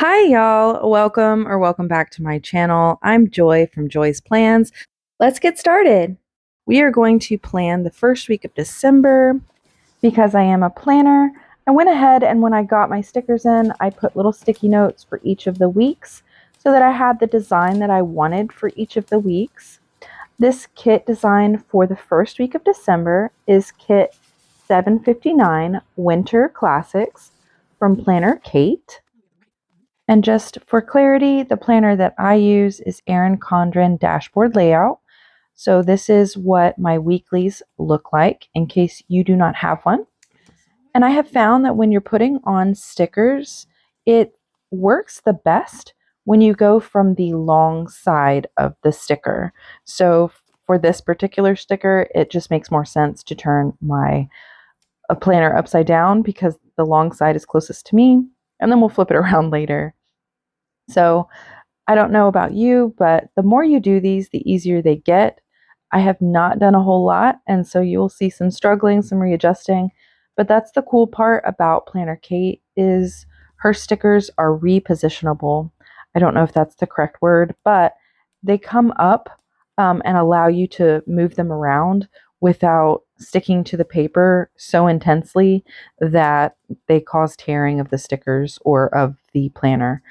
Hi, y'all. Welcome back to my channel. I'm Joy from Joy's Plans. Let's get started. We are going to plan the first week of December. Because I am a planner, I went ahead and when I got my stickers in, I put little sticky notes for each of the weeks so that I had the design that I wanted for each of the weeks. This kit design for the first week of December is kit 759 Winter Classics from PlannerKate. And just for clarity, the planner that I use is Erin Condren Dashboard Layout. So this is what my weeklies look like in case you do not have one. And I have found that when you're putting on stickers, it works the best when you go from the long side of the sticker. So for this particular sticker, it just makes more sense to turn my planner upside down because the long side is closest to me, and then we'll flip it around later. So I don't know about you, but the more you do these, the easier they get. I have not done a whole lot, and so you will see some struggling, some readjusting. But that's the cool part about PlannerKate is her stickers are repositionable. I don't know if that's the correct word, but they come up and allow you to move them around without sticking to the paper so intensely that they cause tearing of the stickers or of the planner.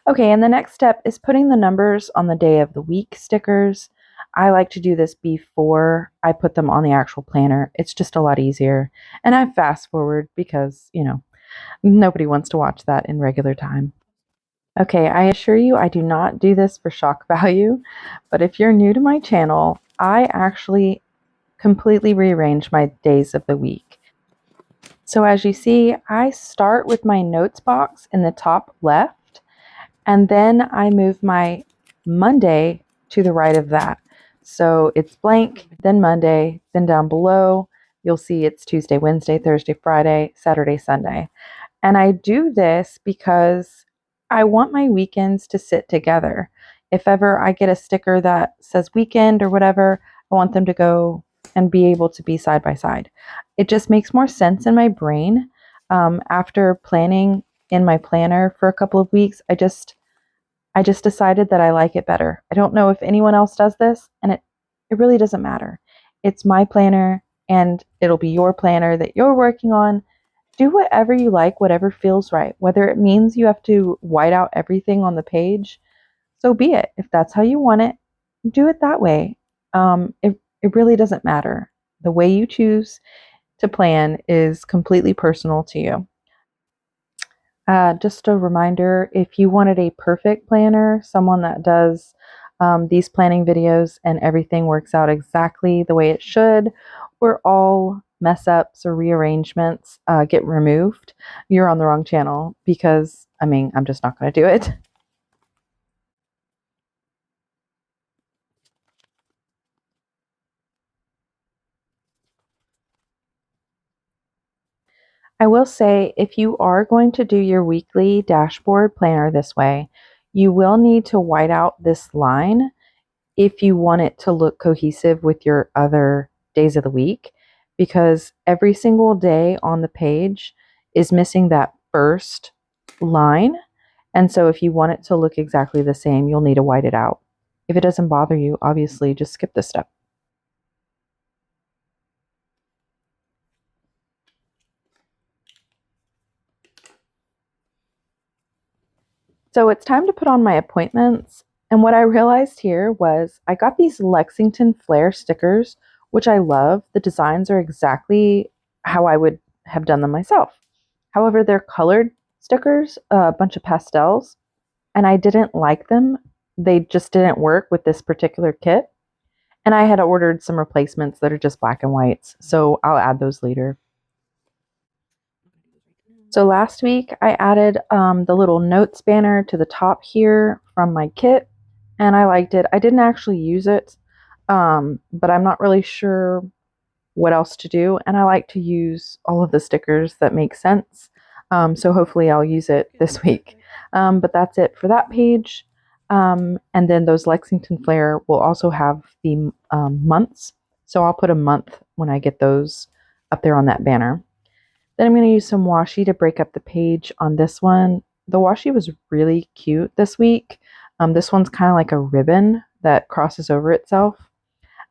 Okay, and the next step is putting the numbers on the day of the week stickers. I like to do this before I put them on the actual planner. It's just a lot easier. And I fast forward because, nobody wants to watch that in regular time. Okay, I assure you I do not do this for shock value, but if you're new to my channel, I actually completely rearrange my days of the week. So as you see, I start with my notes box in the top left. And then I move my Monday to the right of that. So it's blank, then Monday, then down below, you'll see it's Tuesday, Wednesday, Thursday, Friday, Saturday, Sunday. And I do this because I want my weekends to sit together. If ever I get a sticker that says weekend or whatever, I want them to go and be able to be side by side. It just makes more sense in my brain. After planning in my planner for a couple of weeks, I just decided that I like it better. I don't know if anyone else does this, and it really doesn't matter. It's my planner, and it'll be your planner that you're working on. Do whatever you like, whatever feels right. Whether it means you have to white out everything on the page, so be it. If that's how you want it, do it that way. It really doesn't matter. The way you choose to plan is completely personal to you. Just a reminder, if you wanted a perfect planner, someone that does these planning videos and everything works out exactly the way it should, where all mess ups or rearrangements get removed, you're on the wrong channel because, I'm just not going to do it. I will say, if you are going to do your weekly dashboard planner this way, you will need to white out this line if you want it to look cohesive with your other days of the week, because every single day on the page is missing that first line. And so if you want it to look exactly the same, you'll need to white it out. If it doesn't bother you, obviously just skip this step. So it's time to put on my appointments. And what I realized here was I got these Lexington Flare stickers, which I love. The designs are exactly how I would have done them myself. However, they're colored stickers, a bunch of pastels, and I didn't like them. They just didn't work with this particular kit. And I had ordered some replacements that are just black and whites, so I'll add those later. So last week I added the little notes banner to the top here from my kit, and I liked it. I didn't actually use it, but I'm not really sure what else to do, and I like to use all of the stickers that make sense. So hopefully I'll use it this week. But that's it for that page. And then those Lexington Flare will also have the months. So I'll put a month when I get those up there on that banner. Then I'm going to use some washi to break up the page on this one. the washi was really cute this week. This one's kind of like a ribbon that crosses over itself.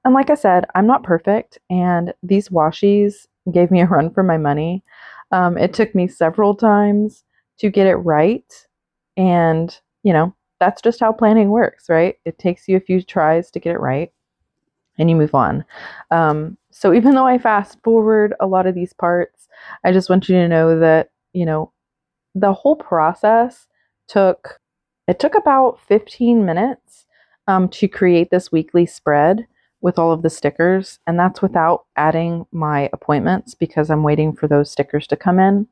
And like I said, I'm not perfect, and these washis gave me a run for my money. It took me several times to get it right, and that's just how planning works, right? It takes you a few tries to get it right, and you move on. So even though I fast forward a lot of these parts, I just want you to know that the whole process took about 15 minutes to create this weekly spread with all of the stickers, and that's without adding my appointments because I'm waiting for those stickers to come in.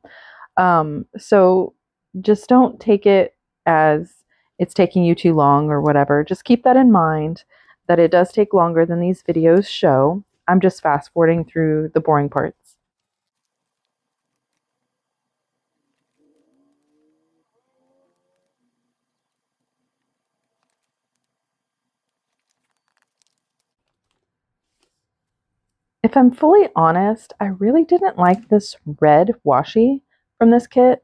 So just don't take it as it's taking you too long or whatever. Just keep that in mind that it does take longer than these videos show. I'm just fast forwarding through the boring parts. If I'm fully honest, I really didn't like this red washi from this kit,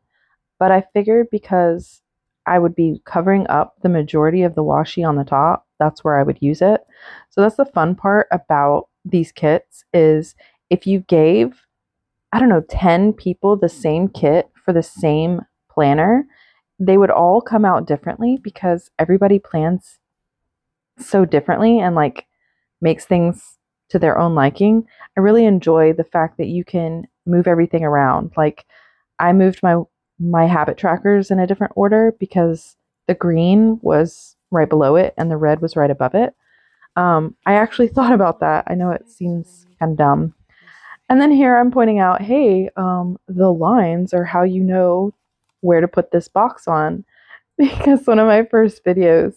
but I figured because I would be covering up the majority of the washi on the top, that's where I would use it. So that's the fun part about these kits is if you gave, I don't know, 10 people the same kit for the same planner, they would all come out differently because everybody plans so differently and like makes things to their own liking. I really enjoy the fact that you can move everything around. Like I moved my habit trackers in a different order because the green was right below it and the red was right above it. I actually thought about that. I know it seems kind of dumb. And then here I'm pointing out, hey, the lines are how you know where to put this box on. Because one of my first videos,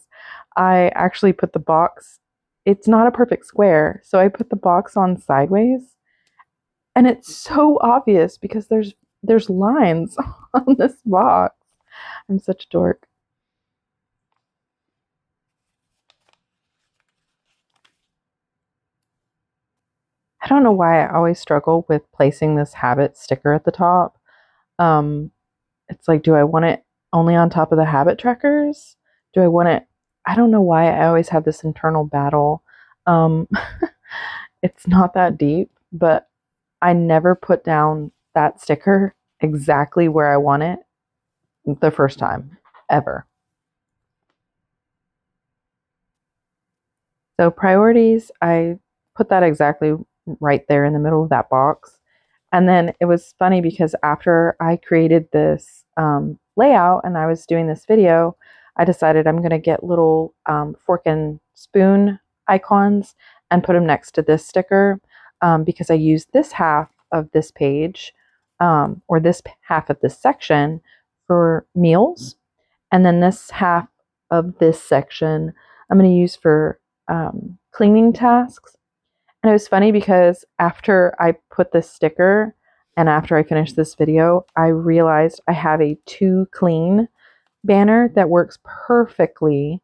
I actually put the box, it's not a perfect square, so I put the box on sideways, and it's so obvious because there's lines on this box. I'm such a dork. I don't know why I always struggle with placing this habit sticker at the top. Um, it's like, do I want it only on top of the habit trackers? Do I want it? I don't know why I always have this internal battle. Um, it's not that deep, but I never put down that sticker exactly where I want it the first time, ever. So priorities, I put that exactly right there in the middle of that box. And then it was funny because after I created this layout and I was doing this video, I decided I'm going to get little fork and spoon icons and put them next to this sticker because I used this half of this page or this half of this section for meals. And then this half of this section I'm going to use for cleaning tasks. And it was funny because after I put this sticker and after I finished this video, I realized I have a to clean banner that works perfectly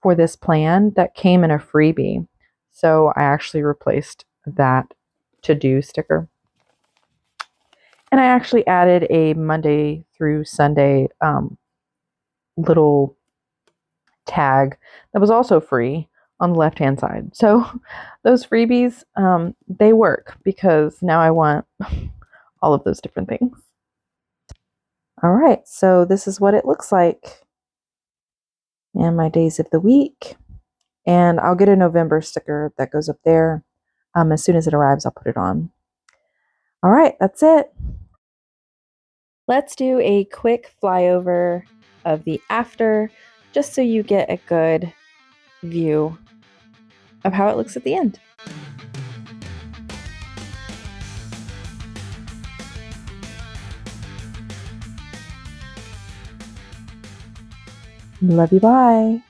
for this plan that came in a freebie. So I actually replaced that to do sticker. And I actually added a Monday through Sunday little tag that was also free on the left hand side. So those freebies, they work because now I want all of those different things. All right, so this is what it looks like and my days of the week. And I'll get a November sticker that goes up there. As soon as it arrives, I'll put it on. All right, that's it. Let's do a quick flyover of the after, just so you get a good view of how it looks at the end. Love you, bye.